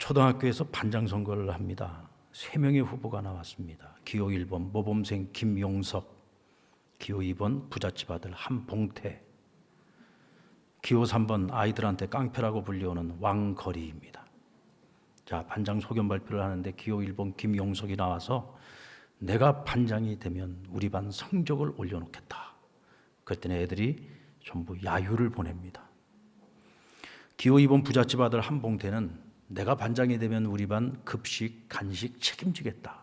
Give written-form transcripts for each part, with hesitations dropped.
초등학교에서 반장 선거를 합니다. 3명의 후보가 나왔습니다. 기호 1번 모범생 김용석, 기호 2번 부잣집 아들 한봉태, 기호 3번 아이들한테 깡패라고 불리우는 왕거리입니다. 자, 반장 소견 발표를 하는데 기호 1번 김용석이 나와서 내가 반장이 되면 우리 반 성적을 올려놓겠다. 그랬더니 애들이 전부 야유를 보냅니다. 기호 2번 부잣집 아들 한봉태는 내가 반장이 되면 우리 반 급식, 간식 책임지겠다.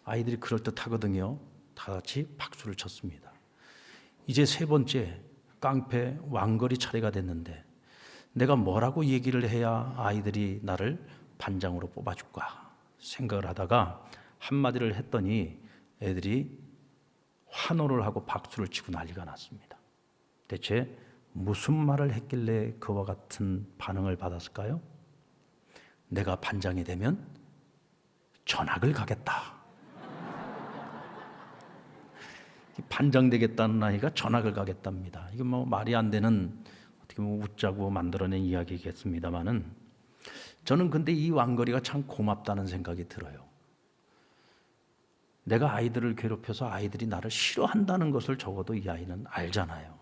아이들이 그럴듯하거든요. 다 같이 박수를 쳤습니다. 이제 3번째 깡패 왕거리 차례가 됐는데 내가 뭐라고 얘기를 해야 아이들이 나를 반장으로 뽑아줄까 생각을 하다가 한마디를 했더니 애들이 환호를 하고 박수를 치고 난리가 났습니다. 대체 무슨 말을 했길래 그와 같은 반응을 받았을까요? 내가 반장이 되면 전학을 가겠다. 반장 되겠다는 아이가 전학을 가겠답니다. 이게 뭐 말이 안 되는 어떻게 보면 웃자고 만들어낸 이야기겠습니다만은 저는 근데 이 왕거리가 참 고맙다는 생각이 들어요. 내가 아이들을 괴롭혀서 아이들이 나를 싫어한다는 것을 적어도 이 아이는 알잖아요.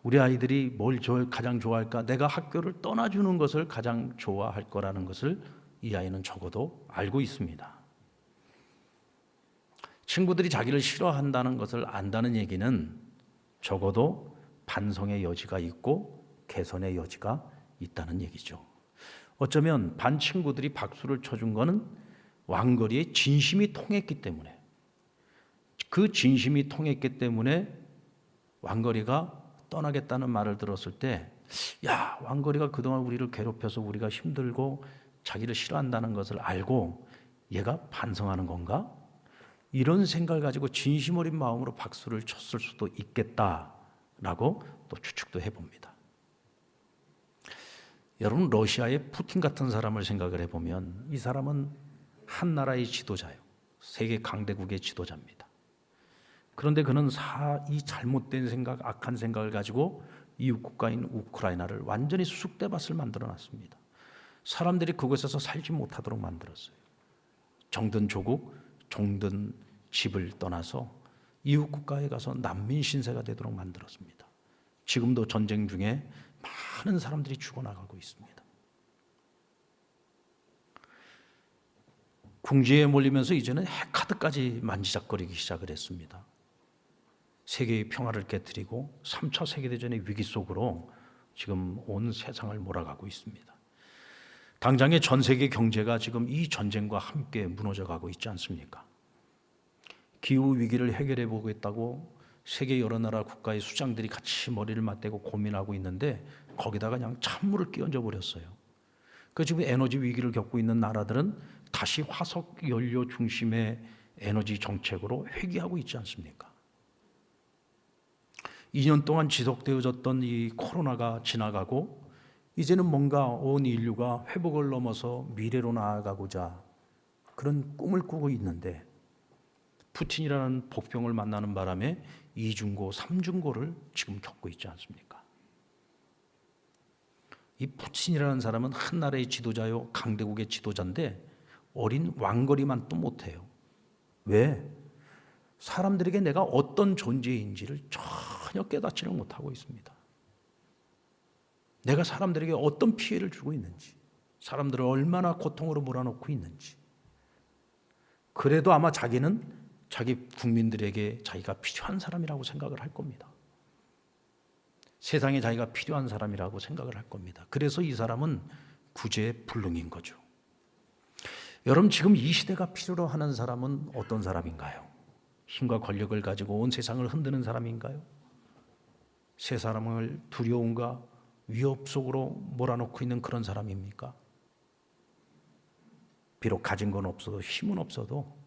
우리 아이들이 뭘 가장 좋아할까? 내가 학교를 떠나주는 것을 가장 좋아할 거라는 것을 이 아이는 적어도 알고 있습니다. 친구들이 자기를 싫어한다는 것을 안다는 얘기는 적어도 반성의 여지가 있고 개선의 여지가 있다는 얘기죠. 어쩌면 반 친구들이 박수를 쳐준 거는 왕거리의 진심이 통했기 때문에, 그 진심이 통했기 때문에 왕거리가 떠나겠다는 말을 들었을 때, 야, 왕거리가 그동안 우리를 괴롭혀서 우리가 힘들고 자기를 싫어한다는 것을 알고 얘가 반성하는 건가? 이런 생각을 가지고 진심 어린 마음으로 박수를 쳤을 수도 있겠다라고 또 추측도 해봅니다. 여러분, 러시아의 푸틴 같은 사람을 생각을 해보면 이 사람은 한 나라의 지도자예요. 세계 강대국의 지도자입니다. 그런데 그는 이 잘못된 생각, 악한 생각을 가지고 이웃 국가인 우크라이나를 완전히 쑥대밭을 만들어놨습니다. 사람들이 그곳에서 살지 못하도록 만들었어요. 정든 조국, 정든 집을 떠나서 이웃 국가에 가서 난민 신세가 되도록 만들었습니다. 지금도 전쟁 중에 많은 사람들이 죽어나가고 있습니다. 궁지에 몰리면서 이제는 핵카드까지 만지작거리기 시작을 했습니다. 세계의 평화를 깨뜨리고 3차 세계대전의 위기 속으로 지금 온 세상을 몰아가고 있습니다. 당장의 전 세계 경제가 지금 이 전쟁과 함께 무너져가고 있지 않습니까? 기후 위기를 해결해 보겠다고 세계 여러 나라 국가의 수장들이 같이 머리를 맞대고 고민하고 있는데 거기다가 그냥 찬물을 끼얹어 버렸어요. 그 지금 에너지 위기를 겪고 있는 나라들은 다시 화석 연료 중심의 에너지 정책으로 회귀하고 있지 않습니까? 2년 동안 지속되어졌던 이 코로나가 지나가고 이제는 뭔가 온 인류가 회복을 넘어서 미래로 나아가고자 그런 꿈을 꾸고 있는데 푸틴이라는 복병을 만나는 바람에 2중고, 3중고를 지금 겪고 있지 않습니까? 이 푸틴이라는 사람은 한 나라의 지도자요, 강대국의 지도자인데 어린 왕거리만 또 못해요. 왜? 사람들에게 내가 어떤 존재인지를 전혀 깨닫지를 못하고 있습니다. 내가 사람들에게 어떤 피해를 주고 있는지, 사람들을 얼마나 고통으로 몰아넣고 있는지. 그래도 아마 자기는 자기 국민들에게 자기가 필요한 사람이라고 생각을 할 겁니다. 세상에 자기가 필요한 사람이라고 생각을 할 겁니다. 그래서 이 사람은 구제불능인 거죠. 여러분, 지금 이 시대가 필요로 하는 사람은 어떤 사람인가요? 힘과 권력을 가지고 온 세상을 흔드는 사람인가요? 세 사람을 두려움과 위협 속으로 몰아넣고 있는 그런 사람입니까? 비록 가진 건 없어도, 힘은 없어도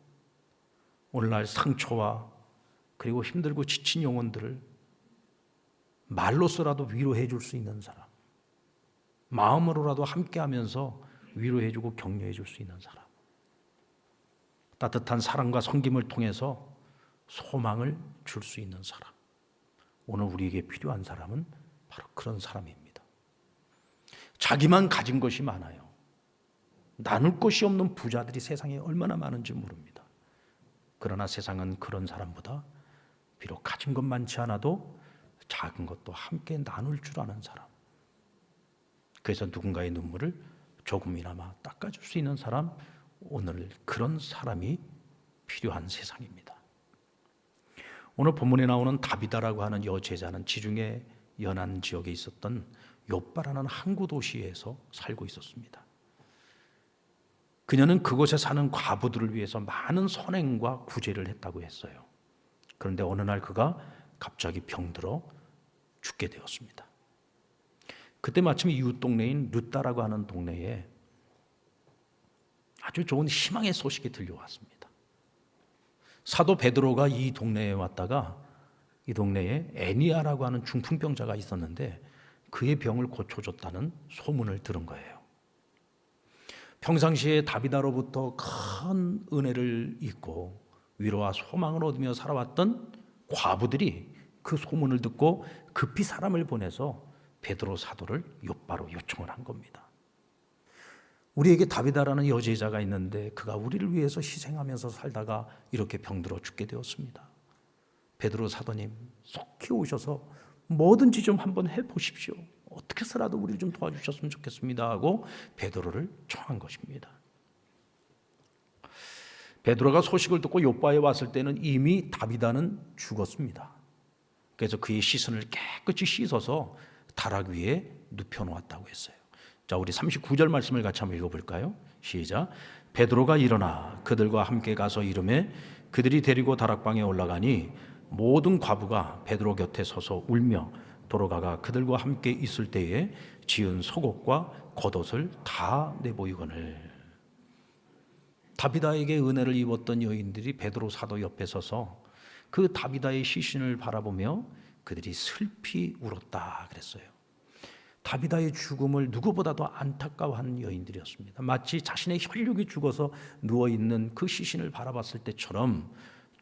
오늘날 상처와 그리고 힘들고 지친 영혼들을 말로서라도 위로해 줄 수 있는 사람, 마음으로라도 함께하면서 위로해 주고 격려해 줄 수 있는 사람, 따뜻한 사랑과 섬김을 통해서 소망을 줄 수 있는 사람, 오늘 우리에게 필요한 사람은 바로 그런 사람입니다. 자기만 가진 것이 많아요. 나눌 것이 없는 부자들이 세상에 얼마나 많은지 모릅니다. 그러나 세상은 그런 사람보다 비록 가진 것 많지 않아도 작은 것도 함께 나눌 줄 아는 사람, 그래서 누군가의 눈물을 조금이나마 닦아줄 수 있는 사람, 오늘 그런 사람이 필요한 세상입니다. 오늘 본문에 나오는 다비다라고 하는 여제자는 지중해 연안 지역에 있었던 욥바라는 항구 도시에서 살고 있었습니다. 그녀는 그곳에 사는 과부들을 위해서 많은 선행과 구제를 했다고 했어요. 그런데 어느 날 그가 갑자기 병들어 죽게 되었습니다. 그때 마침 이웃 동네인 룻다라고 하는 동네에 아주 좋은 희망의 소식이 들려왔습니다. 사도 베드로가 이 동네에 왔다가 이 동네에 애니아라고 하는 중풍병자가 있었는데 그의 병을 고쳐줬다는 소문을 들은 거예요. 평상시에 다비다로부터 큰 은혜를 잊고 위로와 소망을 얻으며 살아왔던 과부들이 그 소문을 듣고 급히 사람을 보내서 베드로 사도를 욥바로 요청을 한 겁니다. 우리에게 다비다라는 여제자가 있는데 그가 우리를 위해서 희생하면서 살다가 이렇게 병들어 죽게 되었습니다. 베드로 사도님 속히 오셔서 뭐든지 좀 한번 해보십시오. 어떻게 해서라도 우리를 좀 도와주셨으면 좋겠습니다 하고 베드로를 청한 것입니다. 베드로가 소식을 듣고 욥바에 왔을 때는 이미 다비다는 죽었습니다. 그래서 그의 시신을 깨끗이 씻어서 다락 위에 눕혀놓았다고 했어요. 자, 우리 39절 말씀을 같이 한번 읽어볼까요? 시작. 베드로가 일어나 그들과 함께 가서 이르매 그들이 데리고 다락방에 올라가니 모든 과부가 베드로 곁에 서서 울며 도로가가 그들과 함께 있을 때에 지은 속옷과 겉옷을 다 내보이거늘. 다비다에게 은혜를 입었던 여인들이 베드로 사도 옆에 서서 그 다비다의 시신을 바라보며 그들이 슬피 울었다 그랬어요. 다비다의 죽음을 누구보다도 안타까워하는 여인들이었습니다. 마치 자신의 혈육이 죽어서 누워있는 그 시신을 바라봤을 때처럼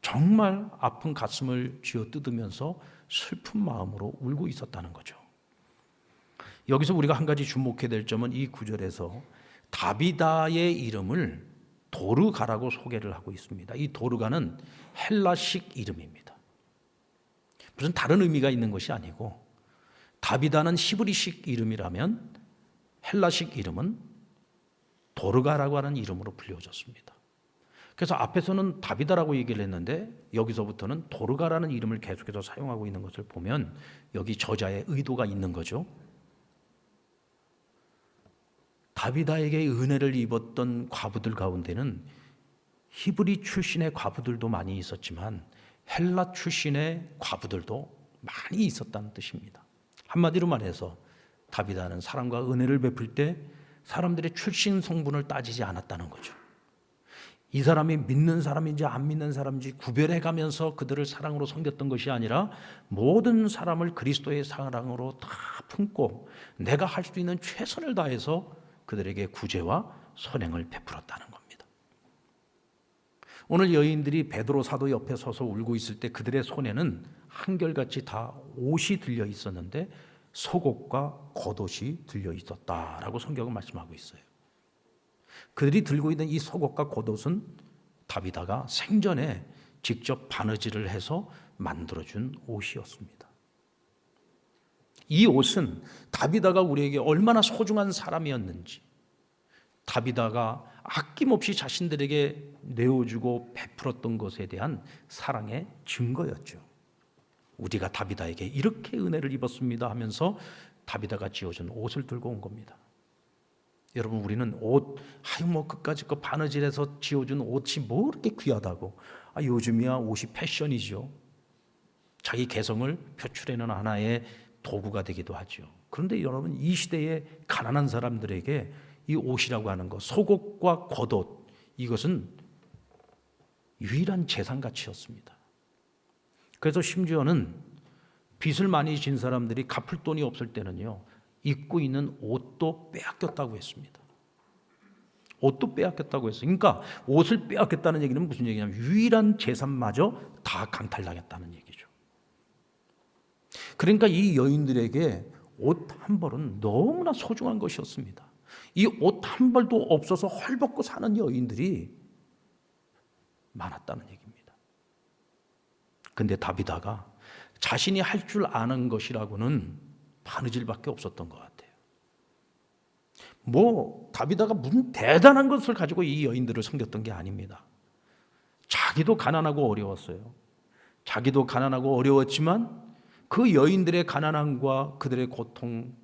정말 아픈 가슴을 쥐어뜯으면서 슬픈 마음으로 울고 있었다는 거죠. 여기서 우리가 한 가지 주목해야 될 점은 이 구절에서 다비다의 이름을 도르가라고 소개를 하고 있습니다. 이 도르가는 헬라식 이름입니다. 무슨 다른 의미가 있는 것이 아니고 다비다는 히브리식 이름이라면 헬라식 이름은 도르가라고 하는 이름으로 불려졌습니다. 그래서 앞에서는 다비다라고 얘기를 했는데 여기서부터는 도르가라는 이름을 계속해서 사용하고 있는 것을 보면 여기 저자의 의도가 있는 거죠. 다비다에게 은혜를 입었던 과부들 가운데는 히브리 출신의 과부들도 많이 있었지만 헬라 출신의 과부들도 많이 있었다는 뜻입니다. 한마디로 말해서 다비다는 사랑과 은혜를 베풀 때 사람들의 출신 성분을 따지지 않았다는 거죠. 이 사람이 믿는 사람인지 안 믿는 사람인지 구별해가면서 그들을 사랑으로 섬겼던 것이 아니라 모든 사람을 그리스도의 사랑으로 다 품고 내가 할 수 있는 최선을 다해서 그들에게 구제와 선행을 베풀었다는 겁니다. 오늘 여인들이 베드로 사도 옆에 서서 울고 있을 때 그들의 손에는 한결같이 다 옷이 들려 있었는데 속옷과 겉옷이 들려 있었다라고 성경은 말씀하고 있어요. 그들이 들고 있는 이 속옷과 겉옷은 다비다가 생전에 직접 바느질을 해서 만들어준 옷이었습니다. 이 옷은 다비다가 우리에게 얼마나 소중한 사람이었는지, 다비다가 아낌없이 자신들에게 내어주고 베풀었던 것에 대한 사랑의 증거였죠. 우리가 다비다에게 이렇게 은혜를 입었습니다 하면서 다비다가 지어준 옷을 들고 온 겁니다. 여러분, 우리는 옷, 끝까지 그 바느질해서 지어준 옷이 뭐 그렇게 귀하다고. 요즘이야 옷이 패션이죠. 자기 개성을 표출하는 하나의 도구가 되기도 하죠. 그런데 여러분, 이 시대의 가난한 사람들에게 이 옷이라고 하는 것, 속옷과 겉옷, 이것은 유일한 재산가치였습니다. 그래서 심지어는 빚을 많이 진 사람들이 갚을 돈이 없을 때는요, 입고 있는 옷도 빼앗겼다고 했습니다. 옷도 빼앗겼다고 했어요. 그러니까 옷을 빼앗겼다는 얘기는 무슨 얘기냐면 유일한 재산마저 다 강탈당했다는 얘기죠. 그러니까 이 여인들에게 옷 한 벌은 너무나 소중한 것이었습니다. 이 옷 한 벌도 없어서 헐벗고 사는 여인들이 많았다는 얘기입니다. 근데 다비다가 자신이 할 줄 아는 것이라고는 바느질밖에 없었던 것 같아요. 다비다가 무슨 대단한 것을 가지고 이 여인들을 섬겼던 게 아닙니다. 자기도 가난하고 어려웠어요. 자기도 가난하고 어려웠지만 그 여인들의 가난함과 그들의 고통,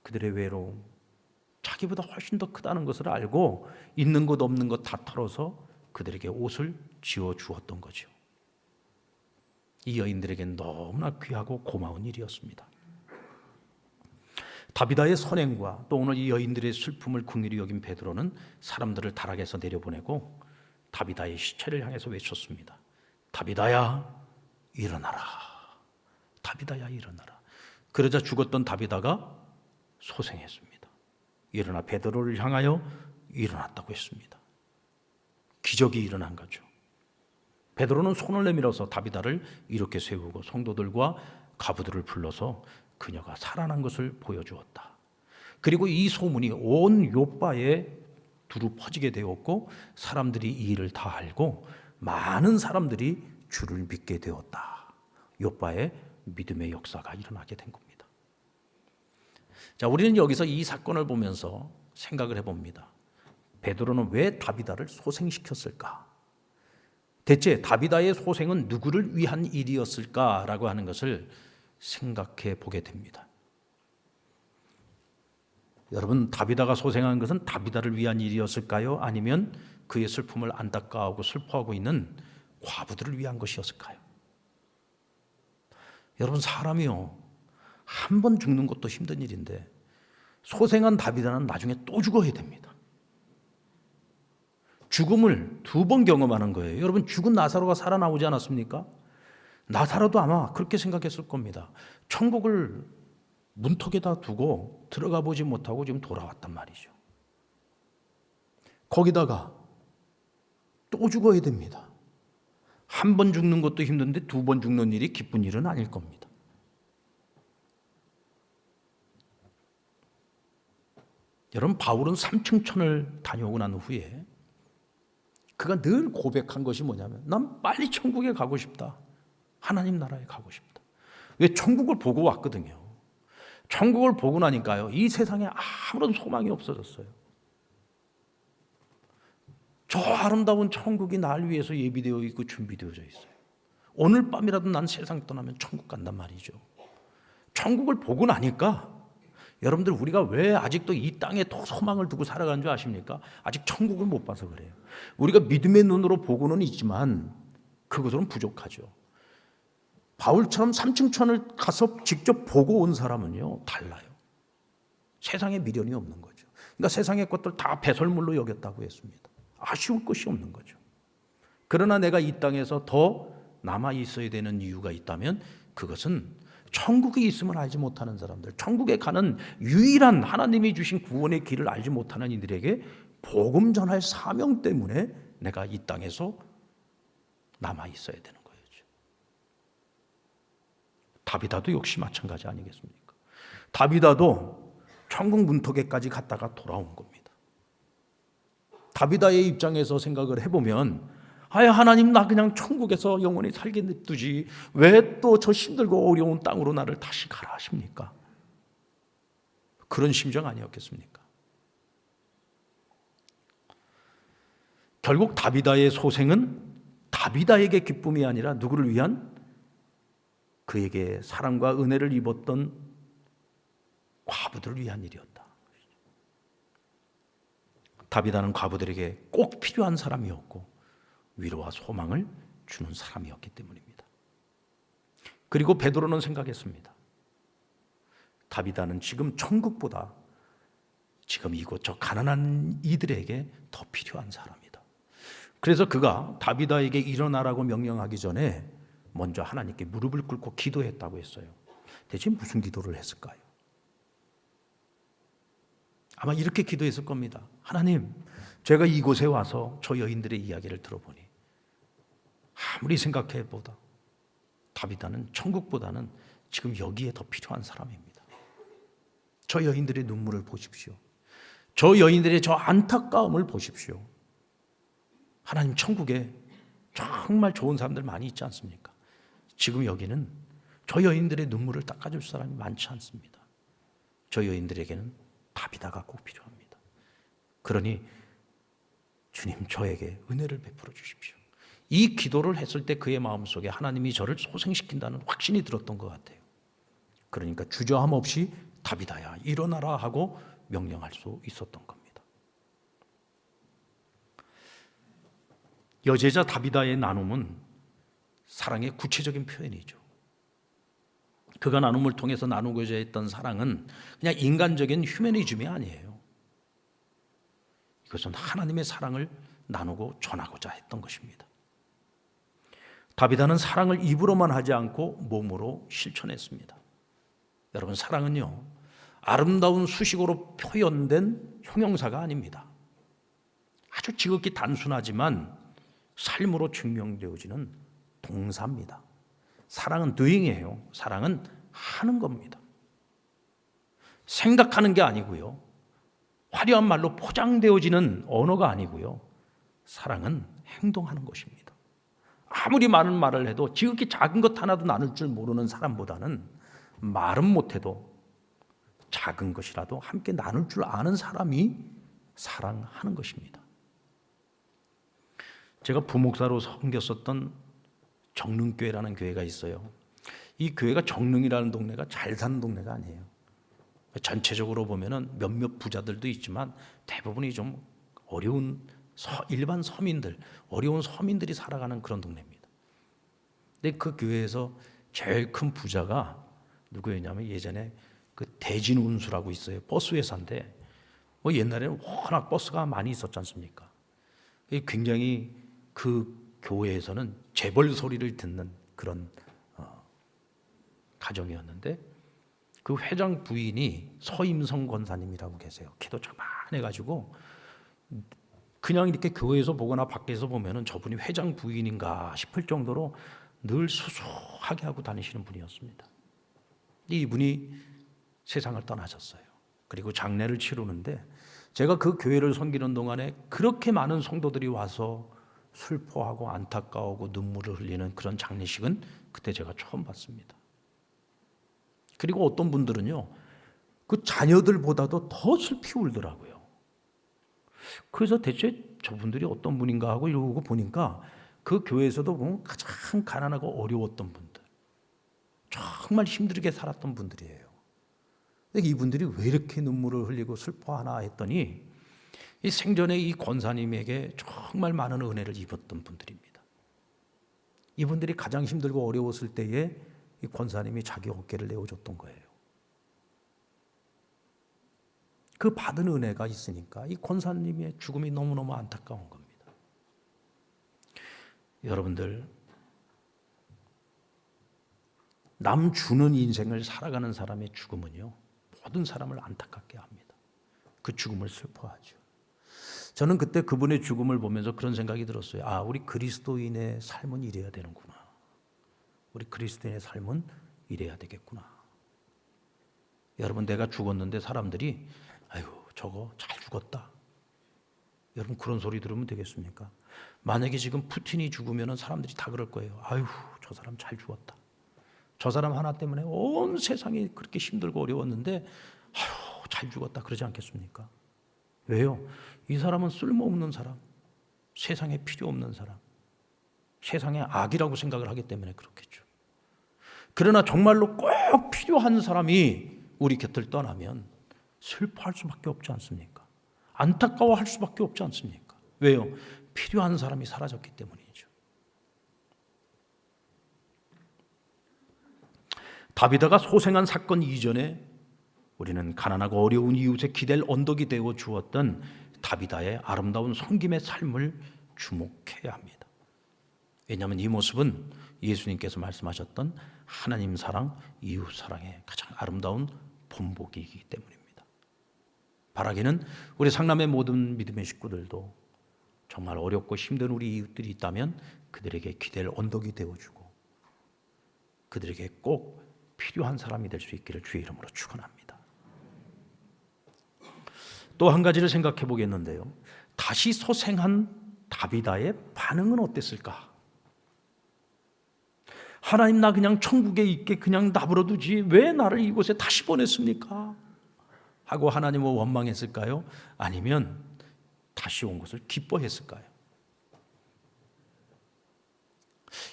그들의 외로움, 자기보다 훨씬 더 크다는 것을 알고 있는 것 없는 것 다 털어서 그들에게 옷을 지어 주었던 거죠. 이 여인들에겐 너무나 귀하고 고마운 일이었습니다. 다비다의 선행과 또 오늘 이 여인들의 슬픔을 긍휼히 여긴 베드로는 사람들을 다락에서 내려보내고 다비다의 시체를 향해서 외쳤습니다. 다비다야 일어나라. 다비다야 일어나라. 그러자 죽었던 다비다가 소생했습니다. 일어나 베드로를 향하여 일어났다고 했습니다. 기적이 일어난 거죠. 베드로는 손을 내밀어서 다비다를 이렇게 세우고 성도들과 가부들을 불러서 그녀가 살아난 것을 보여주었다. 그리고 이 소문이 온 요빠에 두루 퍼지게 되었고 사람들이 이 일을 다 알고 많은 사람들이 주를 믿게 되었다. 요빠에 믿음의 역사가 일어나게 된 겁니다. 자, 우리는 여기서 이 사건을 보면서 생각을 해봅니다. 베드로는 왜 다비다를 소생시켰을까? 대체 다비다의 소생은 누구를 위한 일이었을까라고 하는 것을 생각해 보게 됩니다. 여러분, 다비다가 소생한 것은 다비다를 위한 일이었을까요? 아니면 그의 슬픔을 안타까워하고 슬퍼하고 있는 과부들을 위한 것이었을까요? 여러분, 사람이요, 한 번 죽는 것도 힘든 일인데 소생한 다비다는 나중에 또 죽어야 됩니다. 죽음을 2번 경험하는 거예요. 여러분, 죽은 나사로가 살아나오지 않았습니까? 나사로도 아마 그렇게 생각했을 겁니다. 천국을 문턱에다 두고 들어가 보지 못하고 지금 돌아왔단 말이죠. 거기다가 또 죽어야 됩니다. 한 번 죽는 것도 힘든데 2번 죽는 일이 기쁜 일은 아닐 겁니다. 여러분, 바울은 3층천을 다녀오고 난 후에 그가 늘 고백한 것이 뭐냐면 난 빨리 천국에 가고 싶다. 하나님 나라에 가고 싶다. 왜? 천국을 보고 왔거든요. 천국을 보고 나니까요, 이 세상에 아무런 소망이 없어졌어요. 저 아름다운 천국이 날 위해서 예비되어 있고 준비되어져 있어요. 오늘 밤이라도 난 세상 떠나면 천국 간단 말이죠. 천국을 보고 나니까 여러분들, 우리가 왜 아직도 이 땅에 더 소망을 두고 살아가는 줄 아십니까? 아직 천국을 못 봐서 그래요. 우리가 믿음의 눈으로 보고는 있지만 그것으로는 부족하죠. 바울처럼 3층천을 가서 직접 보고 온 사람은요, 달라요. 세상에 미련이 없는 거죠. 그러니까 세상의 것들 다 배설물로 여겼다고 했습니다. 아쉬울 것이 없는 거죠. 그러나 내가 이 땅에서 더 남아 있어야 되는 이유가 있다면 그것은 천국에 있음을 알지 못하는 사람들, 천국에 가는 유일한 하나님이 주신 구원의 길을 알지 못하는 이들에게 복음 전할 사명 때문에 내가 이 땅에서 남아 있어야 되는 거예요. 다비다도 역시 마찬가지 아니겠습니까? 다비다도 천국 문턱에까지 갔다가 돌아온 겁니다. 다비다의 입장에서 생각을 해보면, 하나님, 나 그냥 천국에서 영원히 살게 냅두지 왜 또 저 힘들고 어려운 땅으로 나를 다시 가라 하십니까? 그런 심정 아니었겠습니까? 결국 다비다의 소생은 다비다에게 기쁨이 아니라 누구를 위한, 그에게 사랑과 은혜를 입었던 과부들을 위한 일이었다. 다비다는 과부들에게 꼭 필요한 사람이었고 위로와 소망을 주는 사람이었기 때문입니다. 그리고 베드로는 생각했습니다. 다비다는 지금 천국보다 지금 이곳 저 가난한 이들에게 더 필요한 사람이다. 그래서 그가 다비다에게 일어나라고 명령하기 전에 먼저 하나님께 무릎을 꿇고 기도했다고 했어요. 대체 무슨 기도를 했을까요? 아마 이렇게 기도했을 겁니다. 하나님, 제가 이곳에 와서 저 여인들의 이야기를 들어보니 아무리 생각해보다 다비다는 천국보다는 지금 여기에 더 필요한 사람입니다. 저 여인들의 눈물을 보십시오. 저 여인들의 저 안타까움을 보십시오. 하나님 천국에 정말 좋은 사람들 많이 있지 않습니까? 지금 여기는 저 여인들의 눈물을 닦아줄 사람이 많지 않습니다. 저 여인들에게는 다비다가 꼭 필요합니다. 그러니 주님, 저에게 은혜를 베풀어 주십시오. 이 기도를 했을 때 그의 마음속에 하나님이 저를 소생시킨다는 확신이 들었던 것 같아요. 그러니까 주저함 없이 다비다야 일어나라 하고 명령할 수 있었던 겁니다. 여제자 다비다의 나눔은 사랑의 구체적인 표현이죠. 그가 나눔을 통해서 나누고자 했던 사랑은 그냥 인간적인 휴머니즘이 아니에요. 이것은 하나님의 사랑을 나누고 전하고자 했던 것입니다. 다비다는 사랑을 입으로만 하지 않고 몸으로 실천했습니다. 여러분, 사랑은요, 아름다운 수식어로 표현된 형용사가 아닙니다. 아주 지극히 단순하지만 삶으로 증명되어지는 동사입니다. 사랑은 doing이에요. 사랑은 하는 겁니다. 생각하는 게 아니고요, 화려한 말로 포장되어지는 언어가 아니고요, 사랑은 행동하는 것입니다. 아무리 많은 말을 해도 지극히 작은 것 하나도 나눌 줄 모르는 사람보다는 말은 못해도 작은 것이라도 함께 나눌 줄 아는 사람이 사랑하는 것입니다. 제가 부목사로 섬겼었던 정릉교회라는 교회가 있어요. 이 교회가 정릉이라는 동네가 잘 사는 동네가 아니에요. 전체적으로 보면은 몇몇 부자들도 있지만 대부분이 좀 어려운 일반 서민들, 어려운 서민들이 살아가는 그런 동네입니다. 근데 그 교회에서 제일 큰 부자가 누구였냐면 예전에 그 대진운수라고 있어요. 버스 회사인데 뭐 옛날에는 워낙 버스가 많이 있었지 않습니까? 굉장히 그 교회에서는 재벌 소리를 듣는 그런 가정이었는데 그 회장 부인이 서임성 권사님이라고 계세요. 키도 조그만해가지고 그냥 이렇게 교회에서 보거나 밖에서 보면은 저분이 회장 부인인가 싶을 정도로 늘 수수하게 하고 다니시는 분이었습니다. 이분이 세상을 떠나셨어요. 그리고 장례를 치르는데 제가 그 교회를 섬기는 동안에 그렇게 많은 성도들이 와서 슬퍼하고 안타까워하고 눈물을 흘리는 그런 장례식은 그때 제가 처음 봤습니다. 그리고 어떤 분들은요, 그 자녀들보다도 더 슬피 울더라고요. 그래서 대체 저분들이 어떤 분인가 하고 이러고 보니까 그 교회에서도 보면 가장 가난하고 어려웠던 분들, 정말 힘들게 살았던 분들이에요. 근데 이분들이 왜 이렇게 눈물을 흘리고 슬퍼하나 했더니 이 생전에 이 권사님에게 정말 많은 은혜를 입었던 분들입니다. 이분들이 가장 힘들고 어려웠을 때에 이 권사님이 자기 어깨를 내어줬던 거예요. 그 받은 은혜가 있으니까 이 권사님의 죽음이 너무너무 안타까운 겁니다. 여러분들, 남 주는 인생을 살아가는 사람의 죽음은요, 모든 사람을 안타깝게 합니다. 그 죽음을 슬퍼하죠. 저는 그때 그분의 죽음을 보면서 그런 생각이 들었어요. 아, 우리 그리스도인의 삶은 이래야 되는구나. 우리 그리스도인의 삶은 이래야 되겠구나. 여러분, 내가 죽었는데 사람들이 아유, 저거 잘 죽었다. 여러분, 그런 소리 들으면 되겠습니까? 만약에 지금 푸틴이 죽으면 사람들이 다 그럴 거예요. 아유, 저 사람 잘 죽었다. 저 사람 하나 때문에 온 세상이 그렇게 힘들고 어려웠는데 아유, 잘 죽었다 그러지 않겠습니까? 왜요? 이 사람은 쓸모없는 사람, 세상에 필요 없는 사람, 세상의 악이라고 생각을 하기 때문에 그렇겠죠. 그러나 정말로 꼭 필요한 사람이 우리 곁을 떠나면 슬퍼할 수밖에 없지 않습니까? 안타까워할 수밖에 없지 않습니까? 왜요? 필요한 사람이 사라졌기 때문이죠. 다비다가 소생한 사건 이전에 우리는 가난하고 어려운 이웃에 기댈 언덕이 되어 주었던 다비다의 아름다운 섬김의 삶을 주목해야 합니다. 왜냐하면 이 모습은 예수님께서 말씀하셨던 하나님 사랑, 이웃 사랑의 가장 아름다운 본보기이기 때문입니다. 바라기는 우리 상남의 모든 믿음의 식구들도 정말 어렵고 힘든 우리 이웃들이 있다면 그들에게 기댈 언덕이 되어주고 그들에게 꼭 필요한 사람이 될 수 있기를 주의 이름으로 축원합니다. 또 한 가지를 생각해 보겠는데요. 다시 소생한 다비다의 반응은 어땠을까? 하나님, 나 그냥 천국에 있게 그냥 나불어 두지 왜 나를 이곳에 다시 보냈습니까? 하고 하나님을 원망했을까요? 아니면 다시 온 것을 기뻐했을까요?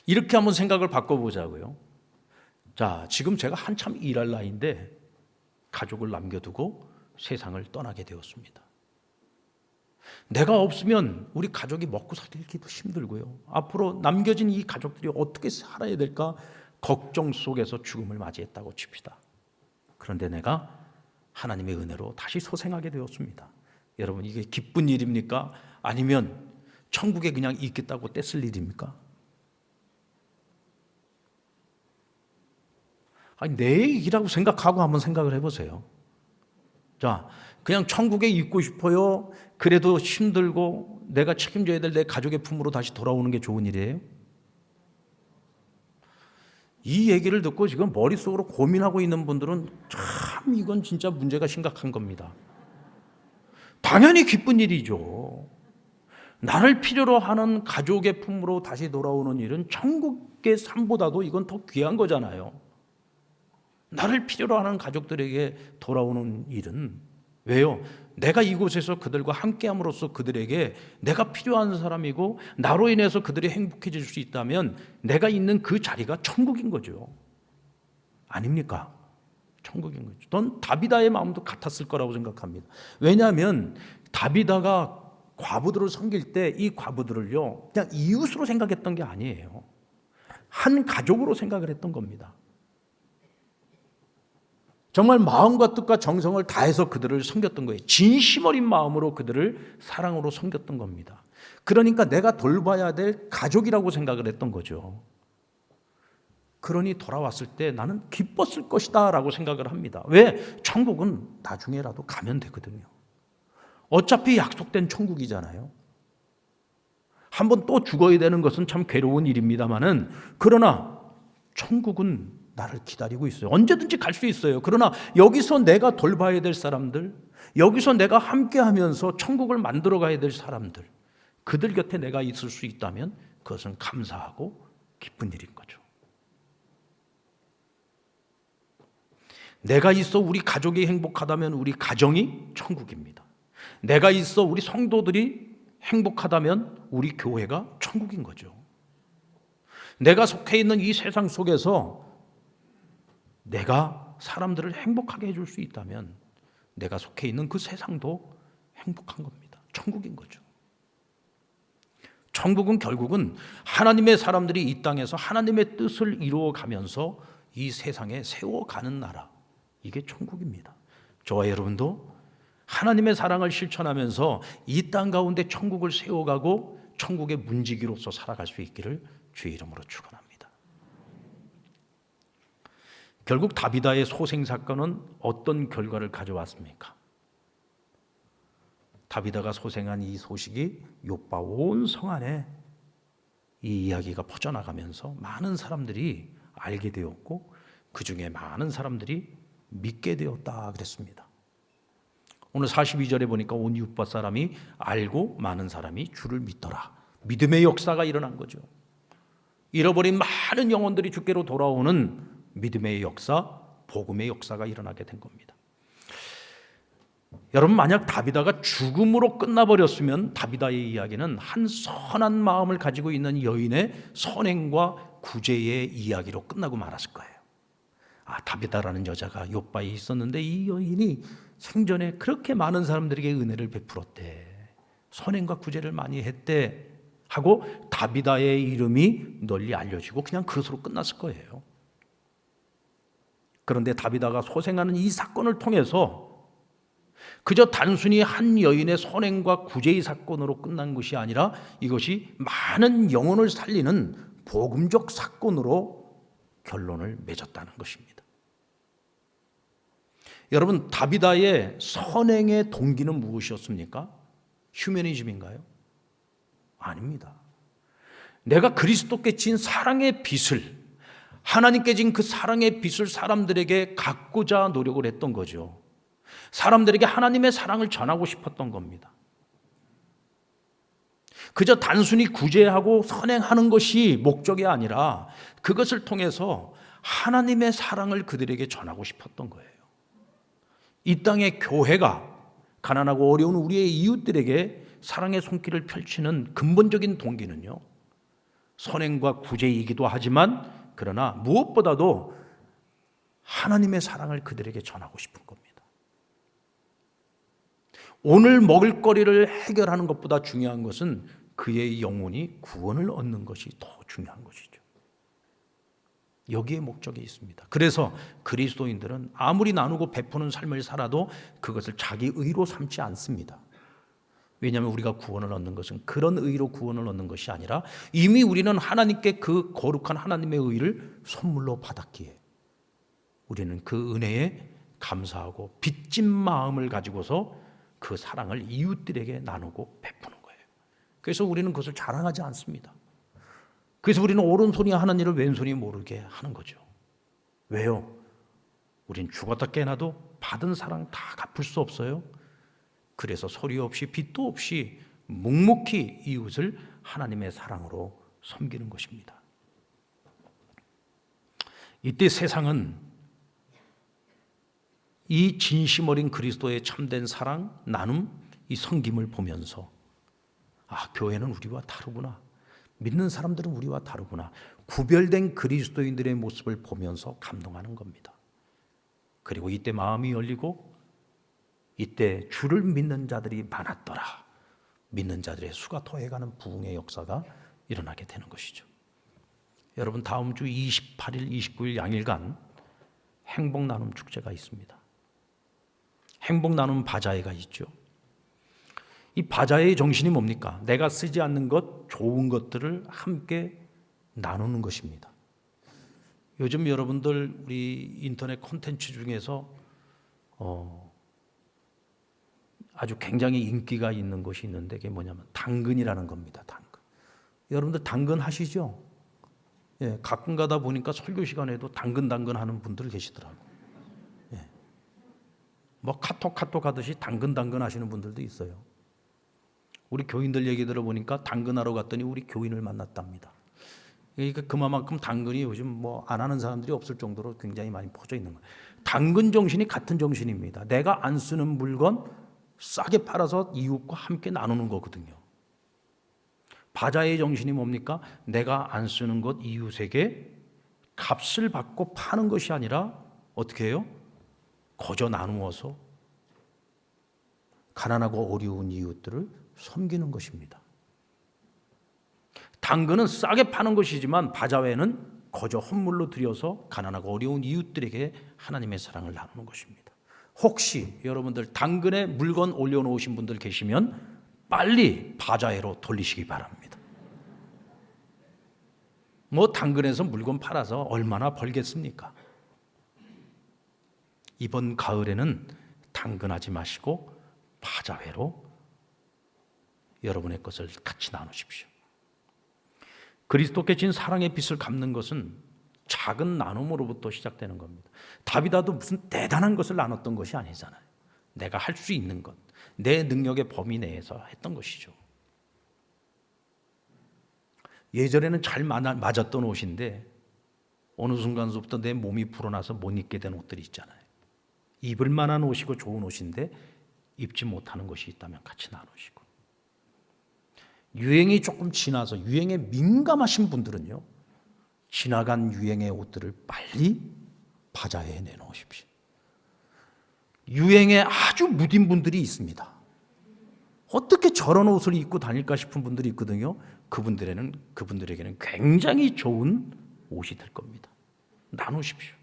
이렇게 한번 생각을 바꿔보자고요. 자, 지금 제가 한참 일할 나이인데 가족을 남겨두고 세상을 떠나게 되었습니다. 내가 없으면 우리 가족이 먹고 살기도 힘들고요. 앞으로 남겨진 이 가족들이 어떻게 살아야 될까 걱정 속에서 죽음을 맞이했다고 칩시다. 그런데 내가 하나님의 은혜로 다시 소생하게 되었습니다. 여러분, 이게 기쁜 일입니까? 아니면 천국에 그냥 있겠다고 떼쓸 일입니까? 아니, 내 얘기라고 생각하고 한번 생각을 해보세요. 자, 그냥 천국에 있고 싶어요. 그래도 힘들고 내가 책임져야 될 내 가족의 품으로 다시 돌아오는 게 좋은 일이에요? 이 얘기를 듣고 지금 머릿속으로 고민하고 있는 분들은 참 이건 진짜 문제가 심각한 겁니다. 당연히 기쁜 일이죠. 나를 필요로 하는 가족의 품으로 다시 돌아오는 일은 천국의 삶보다도 이건 더 귀한 거잖아요. 나를 필요로 하는 가족들에게 돌아오는 일은 왜요? 내가 이곳에서 그들과 함께함으로써 그들에게 내가 필요한 사람이고 나로 인해서 그들이 행복해질 수 있다면 내가 있는 그 자리가 천국인 거죠. 아닙니까? 천국인 거죠. 전 다비다의 마음도 같았을 거라고 생각합니다. 왜냐하면 다비다가 과부들을 섬길 때 이 과부들을요 그냥 이웃으로 생각했던 게 아니에요. 한 가족으로 생각을 했던 겁니다. 정말 마음과 뜻과 정성을 다해서 그들을 섬겼던 거예요. 진심 어린 마음으로 그들을 사랑으로 섬겼던 겁니다. 그러니까 내가 돌봐야 될 가족이라고 생각을 했던 거죠. 그러니 돌아왔을 때 나는 기뻤을 것이다 라고 생각을 합니다. 왜? 천국은 나중에라도 가면 되거든요. 어차피 약속된 천국이잖아요. 한번 또 죽어야 되는 것은 참 괴로운 일입니다만은 그러나 천국은 나를 기다리고 있어요. 언제든지 갈 수 있어요. 그러나 여기서 내가 돌봐야 될 사람들, 여기서 내가 함께하면서 천국을 만들어 가야 될 사람들, 그들 곁에 내가 있을 수 있다면 그것은 감사하고 기쁜 일인 거죠. 내가 있어 우리 가족이 행복하다면 우리 가정이 천국입니다. 내가 있어 우리 성도들이 행복하다면 우리 교회가 천국인 거죠. 내가 속해 있는 이 세상 속에서 내가 사람들을 행복하게 해줄 수 있다면 내가 속해 있는 그 세상도 행복한 겁니다. 천국인 거죠. 천국은 결국은 하나님의 사람들이 이 땅에서 하나님의 뜻을 이루어가면서 이 세상에 세워가는 나라, 이게 천국입니다. 저와 여러분도 하나님의 사랑을 실천하면서 이 땅 가운데 천국을 세워가고 천국의 문지기로서 살아갈 수 있기를 주의 이름으로 축원합니다. 결국 다비다의 소생 사건은 어떤 결과를 가져왔습니까? 다비다가 소생한 이 소식이 욥바 온 성 안에 이 이야기가 퍼져나가면서 많은 사람들이 알게 되었고 그 중에 많은 사람들이 믿게 되었다 그랬습니다. 오늘 42절에 보니까 온 욥바 사람이 알고 많은 사람이 주를 믿더라. 믿음의 역사가 일어난 거죠. 잃어버린 많은 영혼들이 주께로 돌아오는 믿음의 역사, 복음의 역사가 일어나게 된 겁니다. 여러분, 만약 다비다가 죽음으로 끝나버렸으면 다비다의 이야기는 한 선한 마음을 가지고 있는 여인의 선행과 구제의 이야기로 끝나고 말았을 거예요. 아, 다비다라는 여자가 욥바에 있었는데 이 여인이 생전에 그렇게 많은 사람들에게 은혜를 베풀었대, 선행과 구제를 많이 했대 하고 다비다의 이름이 널리 알려지고 그냥 그것으로 끝났을 거예요. 그런데 다비다가 소생하는 이 사건을 통해서 그저 단순히 한 여인의 선행과 구제의 사건으로 끝난 것이 아니라 이것이 많은 영혼을 살리는 복음적 사건으로 결론을 맺었다는 것입니다. 여러분, 다비다의 선행의 동기는 무엇이었습니까? 휴머니즘인가요? 아닙니다. 내가 그리스도께 진 사랑의 빛을, 하나님께 진 그 사랑의 빛을 사람들에게 갖고자 노력을 했던 거죠. 사람들에게 하나님의 사랑을 전하고 싶었던 겁니다. 그저 단순히 구제하고 선행하는 것이 목적이 아니라 그것을 통해서 하나님의 사랑을 그들에게 전하고 싶었던 거예요. 이 땅의 교회가 가난하고 어려운 우리의 이웃들에게 사랑의 손길을 펼치는 근본적인 동기는요, 선행과 구제이기도 하지만 그러나 무엇보다도 하나님의 사랑을 그들에게 전하고 싶은 겁니다. 오늘 먹을 거리를 해결하는 것보다 중요한 것은 그의 영혼이 구원을 얻는 것이 더 중요한 것이죠. 여기에 목적이 있습니다. 그래서 그리스도인들은 아무리 나누고 베푸는 삶을 살아도 그것을 자기 의로 삼지 않습니다. 왜냐하면 우리가 구원을 얻는 것은 그런 의로 구원을 얻는 것이 아니라 이미 우리는 하나님께 그 거룩한 하나님의 의를 선물로 받았기에 우리는 그 은혜에 감사하고 빚진 마음을 가지고서 그 사랑을 이웃들에게 나누고 베푸는 거예요. 그래서 우리는 그것을 자랑하지 않습니다. 그래서 우리는 오른손이 하는 일을 왼손이 모르게 하는 거죠. 왜요? 우린 죽었다 깨나도 받은 사랑 다 갚을 수 없어요. 그래서 소리 없이 빚도 없이 묵묵히 이웃을 하나님의 사랑으로 섬기는 것입니다. 이때 세상은 이 진심 어린 그리스도의 참된 사랑, 나눔, 이 섬김을 보면서 교회는 우리와 다르구나. 믿는 사람들은 우리와 다르구나. 구별된 그리스도인들의 모습을 보면서 감동하는 겁니다. 그리고 이때 마음이 열리고 이때 주를 믿는 자들이 많았더라. 믿는 자들의 수가 더해가는 부흥의 역사가 일어나게 되는 것이죠. 여러분, 다음 주 28일, 29일 양일간 행복나눔 축제가 있습니다. 행복나눔 바자회가 있죠. 이 바자회의 정신이 뭡니까? 내가 쓰지 않는 것, 좋은 것들을 함께 나누는 것입니다. 요즘 여러분들 우리 인터넷 콘텐츠 중에서 아주 굉장히 인기가 있는 것이 있는데 그게 뭐냐면 당근이라는 겁니다. 당근. 여러분들 당근 하시죠? 예, 가끔 가다 보니까 설교 시간에도 당근 하는 분들 계시더라고요. 예. 뭐 카톡 하듯이 당근 하시는 분들도 있어요. 우리 교인들 얘기 들어보니까 당근하러 갔더니 우리 교인을 만났답니다. 그러니까 그만큼 당근이 요즘 뭐 안 하는 사람들이 없을 정도로 굉장히 많이 퍼져 있는 거예요. 당근 정신이 같은 정신입니다. 내가 안 쓰는 물건 싸게 팔아서 이웃과 함께 나누는 거거든요. 바자의 정신이 뭡니까? 내가 안 쓰는 것 이웃에게 값을 받고 파는 것이 아니라 어떻게 해요? 거저 나누어서 가난하고 어려운 이웃들을 섬기는 것입니다. 당근은 싸게 파는 것이지만 바자회는 거저 헌물로 드려서 가난하고 어려운 이웃들에게 하나님의 사랑을 나누는 것입니다. 혹시 여러분들 당근에 물건 올려놓으신 분들 계시면 빨리 바자회로 돌리시기 바랍니다. 뭐 당근에서 물건 팔아서 얼마나 벌겠습니까? 이번 가을에는 당근하지 마시고 바자회로 여러분의 것을 같이 나누십시오. 그리스도께 진 사랑의 빚을 갚는 것은 작은 나눔으로부터 시작되는 겁니다. 다비다도 무슨 대단한 것을 나눴던 것이 아니잖아요. 내가 할 수 있는 것, 내 능력의 범위 내에서 했던 것이죠. 예전에는 잘 맞았던 옷인데 어느 순간부터 내 몸이 불어나서 못 입게 된 옷들이 있잖아요. 입을 만한 옷이고 좋은 옷인데 입지 못하는 것이 있다면 같이 나누시고, 유행이 조금 지나서 유행에 민감하신 분들은요, 지나간 유행의 옷들을 빨리 바자회에 내놓으십시오. 유행에 아주 무딘 분들이 있습니다. 어떻게 저런 옷을 입고 다닐까 싶은 분들이 있거든요. 그분들에게는 굉장히 좋은 옷이 될 겁니다. 나누십시오.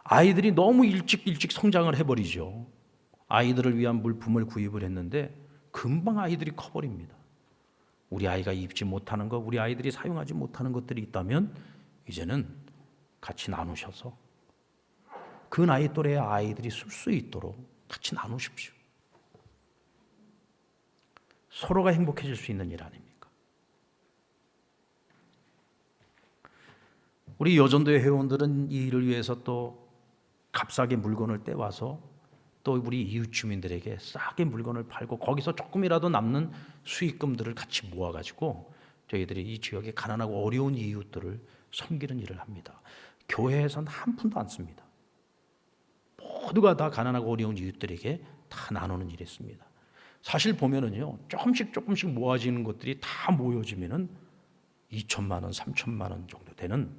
아이들이 너무 일찍 성장을 해버리죠. 아이들을 위한 물품을 구입을 했는데 금방 아이들이 커버립니다. 우리 아이가 입지 못하는 것, 우리 아이들이 사용하지 못하는 것들이 있다면 이제는 같이 나누셔서 그 나이 또래의 아이들이 쓸 수 있도록 같이 나누십시오. 서로가 행복해질 수 있는 일 아닙니까? 우리 여전도의 회원들은 이 일을 위해서 또 값싸게 물건을 떼와서 또 우리 이웃 주민들에게 싸게 물건을 팔고 거기서 조금이라도 남는 수익금들을 같이 모아가지고 저희들이 이 지역의 가난하고 어려운 이웃들을 섬기는 일을 합니다. 교회에서는 한 푼도 안 씁니다. 모두가 다 가난하고 어려운 이웃들에게 다 나누는 일이 있습니다. 사실 보면은요, 조금씩 모아지는 것들이 다 모여지면은 2천만 원, 3천만 원 정도 되는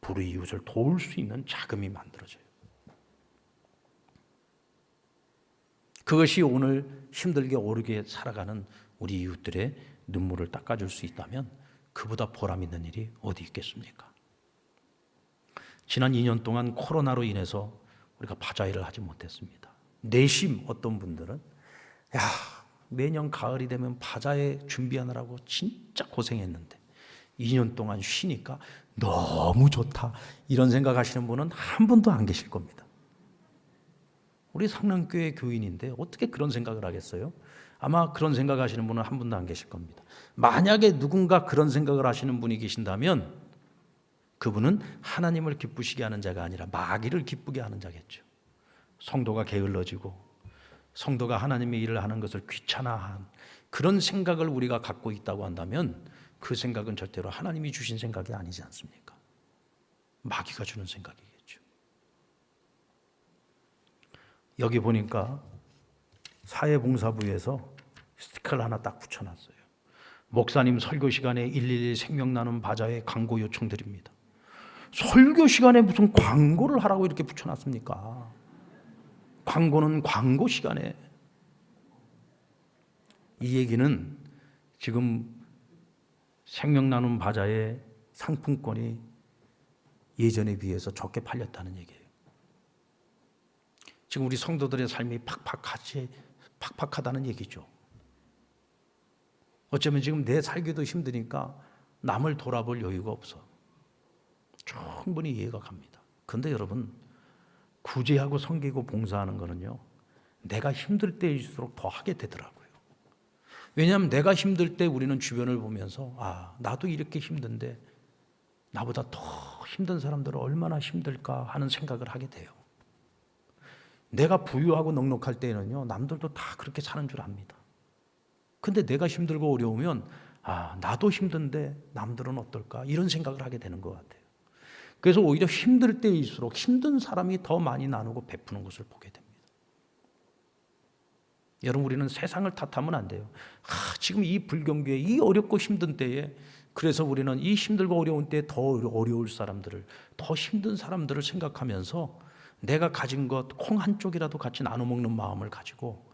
불우이웃을 도울 수 있는 자금이 만들어져요. 그것이 오늘 힘들게 어렵게 살아가는 우리 이웃들의 눈물을 닦아줄 수 있다면 그보다 보람 있는 일이 어디 있겠습니까? 지난 2년 동안 코로나로 인해서 우리가 바자회를 하지 못했습니다. 내심 어떤 분들은 매년 가을이 되면 바자회 준비하느라고 진짜 고생했는데 2년 동안 쉬니까 너무 좋다 이런 생각하시는 분은 한 분도 안 계실 겁니다. 우리 상남교회 교인인데 어떻게 그런 생각을 하겠어요? 아마 그런 생각하시는 분은 한 분도 안 계실 겁니다. 만약에 누군가 그런 생각을 하시는 분이 계신다면 그분은 하나님을 기쁘시게 하는 자가 아니라 마귀를 기쁘게 하는 자겠죠. 성도가 게을러지고 성도가 하나님의 일을 하는 것을 귀찮아한 그런 생각을 우리가 갖고 있다고 한다면 그 생각은 절대로 하나님이 주신 생각이 아니지 않습니까? 마귀가 주는 생각이겠죠. 여기 보니까 사회봉사부에서 스티커를 하나 딱 붙여놨어요. 목사님 설교 시간에 111 생명나눔 바자회 광고 요청드립니다. 설교 시간에 무슨 광고를 하라고 이렇게 붙여놨습니까? 광고는 광고 시간에. 이 얘기는 지금 생명나눔 바자회 상품권이 예전에 비해서 적게 팔렸다는 얘기예요. 지금 우리 성도들의 삶이 팍팍하다는 얘기죠. 어쩌면 지금 내 살기도 힘드니까 남을 돌아볼 여유가 없어. 충분히 이해가 갑니다. 그런데 여러분, 구제하고 섬기고 봉사하는 거는요, 내가 힘들 때일수록 더 하게 되더라고요. 왜냐하면 내가 힘들 때 우리는 주변을 보면서 나도 이렇게 힘든데 나보다 더 힘든 사람들은 얼마나 힘들까 하는 생각을 하게 돼요. 내가 부유하고 넉넉할 때는요, 남들도 다 그렇게 사는 줄 압니다. 근데 내가 힘들고 어려우면 나도 힘든데 남들은 어떨까 이런 생각을 하게 되는 것 같아요. 그래서 오히려 힘들 때일수록 힘든 사람이 더 많이 나누고 베푸는 것을 보게 됩니다. 여러분, 우리는 세상을 탓하면 안 돼요. 지금 이 불경기에 이 어렵고 힘든 때에 그래서 우리는 이 힘들고 어려운 때에 더 어려울 사람들을, 더 힘든 사람들을 생각하면서 내가 가진 것 콩 한 쪽이라도 같이 나눠 먹는 마음을 가지고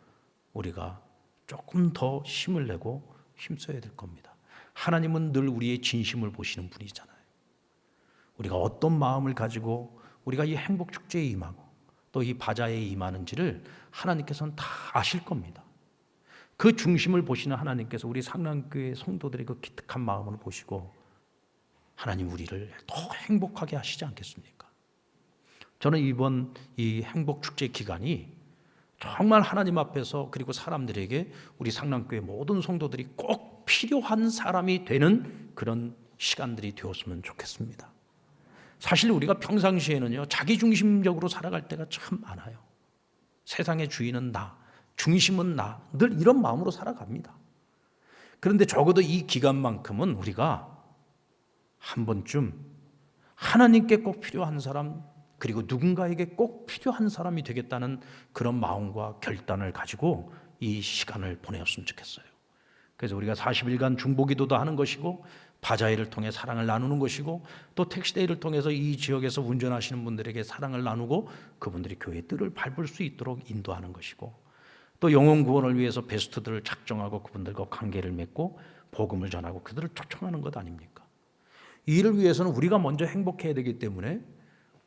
우리가 조금 더 힘을 내고 힘써야 될 겁니다. 하나님은 늘 우리의 진심을 보시는 분이잖아요. 우리가 어떤 마음을 가지고 우리가 이 행복 축제에 임하고 또 이 바자회에 임하는지를 하나님께서는 다 아실 겁니다. 그 중심을 보시는 하나님께서 우리 상남교회 성도들의 그 기특한 마음을 보시고 하나님 우리를 더 행복하게 하시지 않겠습니까? 저는 이번 이 행복 축제 기간이 정말 하나님 앞에서 그리고 사람들에게 우리 상남교회 모든 성도들이 꼭 필요한 사람이 되는 그런 시간들이 되었으면 좋겠습니다. 사실 우리가 평상시에는요, 자기중심적으로 살아갈 때가 참 많아요. 세상의 주인은 나, 중심은 나, 늘 이런 마음으로 살아갑니다. 그런데 적어도 이 기간만큼은 우리가 한 번쯤 하나님께 꼭 필요한 사람, 그리고 누군가에게 꼭 필요한 사람이 되겠다는 그런 마음과 결단을 가지고 이 시간을 보내었으면 좋겠어요. 그래서 우리가 40일간 중보기도도 하는 것이고 바자회를 통해 사랑을 나누는 것이고 또 택시데이를 통해서 이 지역에서 운전하시는 분들에게 사랑을 나누고 그분들이 교회의 뜰을 밟을 수 있도록 인도하는 것이고 또 영혼 구원을 위해서 베스트들을 작정하고 그분들과 관계를 맺고 복음을 전하고 그들을 초청하는 것 아닙니까? 이 일을 위해서는 우리가 먼저 행복해야 되기 때문에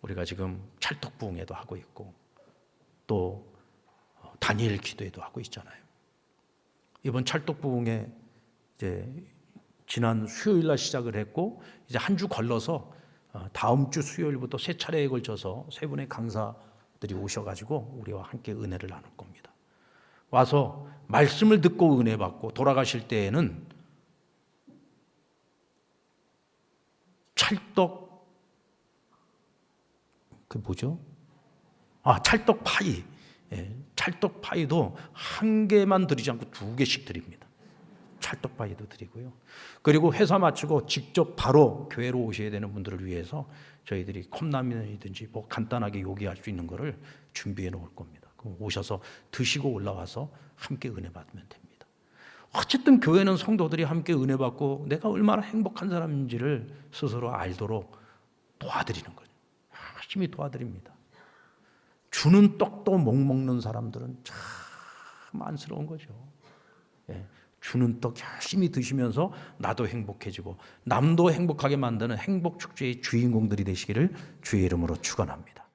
우리가 지금 찰떡부흥회도 하고 있고 또 다니엘 기도회도 하고 있잖아요. 이번 찰떡부흥회 이제 지난 수요일 날 시작을 했고 이제 한 주 걸러서 다음 주 수요일부터 세 차례에 걸쳐서 세 분의 강사들이 오셔가지고 우리와 함께 은혜를 나눌 겁니다. 와서 말씀을 듣고 은혜 받고 돌아가실 때에는 찰떡 파이 찰떡 파이도 한 개만 드리지 않고 2개씩 드립니다. 찰떡 파이도 드리고요. 그리고 회사 마치고 직접 바로 교회로 오셔야 되는 분들을 위해서 저희들이 컵라면이든지 뭐 간단하게 요기할 수 있는 거를 준비해 놓을 겁니다. 그럼 오셔서 드시고 올라와서 함께 은혜 받으면 됩니다. 어쨌든 교회는 성도들이 함께 은혜 받고 내가 얼마나 행복한 사람인지를 스스로 알도록 도와드리는 거죠. 열심히 도와드립니다. 주는 떡도 못 먹는 사람들은 참 안쓰러운 거죠. 주는 떡 열심히 드시면서 나도 행복해지고 남도 행복하게 만드는 행복축제의 주인공들이 되시기를 주의 이름으로 축원합니다.